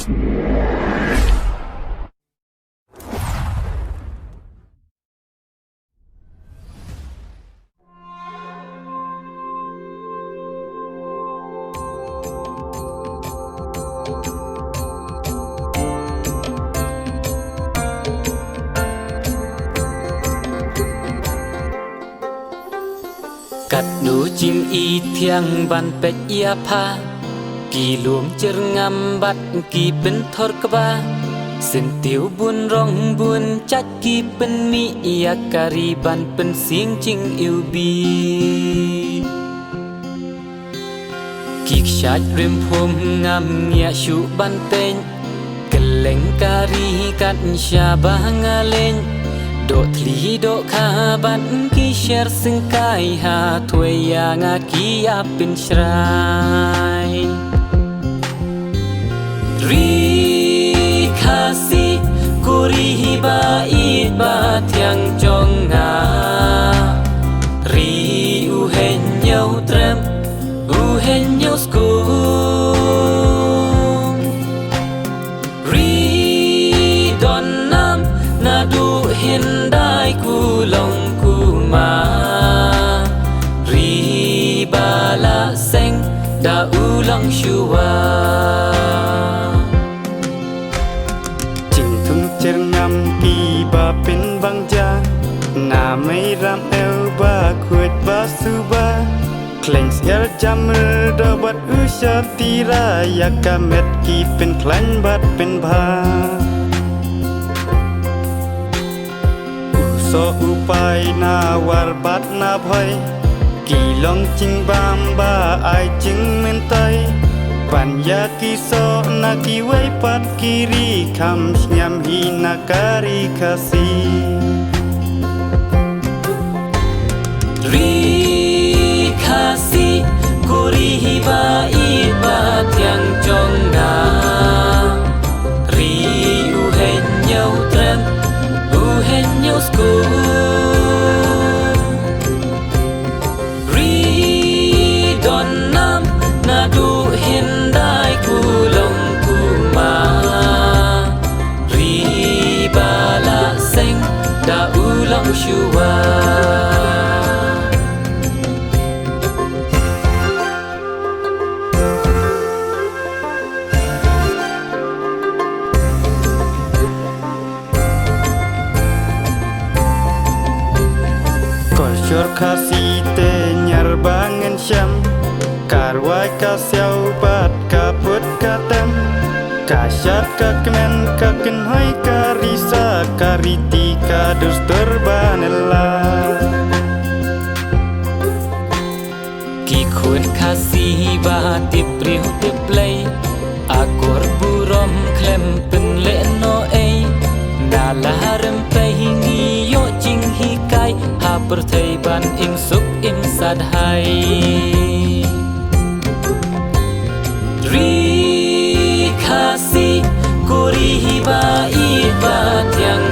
กัดดูจิงอีเทียงบันเป็ดยาพากี่หลวมเจรงำบัดกี่เป็นทอดกบาสินเตียวบุญร้องบุญจัดกี่เป็นมียาการีบันเป็นเสียงจิงอิวบีกี่ชาดเริมพรมงามเงียชูบันเต็งกะเล่งการีกันชาบางาเลงโดดลีโดคาบันกีเชรสิงกายหาถวยยางากียาเป็นชรายรีคาซีกุริฮิบาอีบาเทียงจงงารีอูเฮนเยาเตรมอูเฮนเยาสกูรีดอนน้ำนาดูเห็นได้กูลงกูมารีบาลาเซงดาอูลองชัวจิงทุงเจรงำกีบาเป็นบางจานาไม่รำเอวบาขวดบาสูบาเคลงเสียจำมือดอบัดอุชาตีรายากาเม็ดกีเป็นคลันบัดเป็นพาโซอุปายนาวารบัดนาพอยกี่ลองจิงบามบาไอจิงเมนไตปัญญากิโซนากิไว้ปัดกิริคำชยามฮีนาการิคาซีรีคาซีกุริฮิบาอีบาเทียงจงงารีอูเฮนเยาเตรมอูเฮนเยาสกูรีดอนน้ำนาดูเห็นได้กูลงกูมารีบาลาเซงดาอูลองชัวSyur kasih te nyarbangan syam Karwai kasyau bat kaput katem Kasyat kakemen kakenhoi karisa Kariti kadus terbanela Ki khun kasih ba tip riu tip lay Akor burom klem pen le no ei Nalarem pehingi yo jing hikai Ha perthai ban im suk im sadhai Ri khasi kuri hiba iba tiang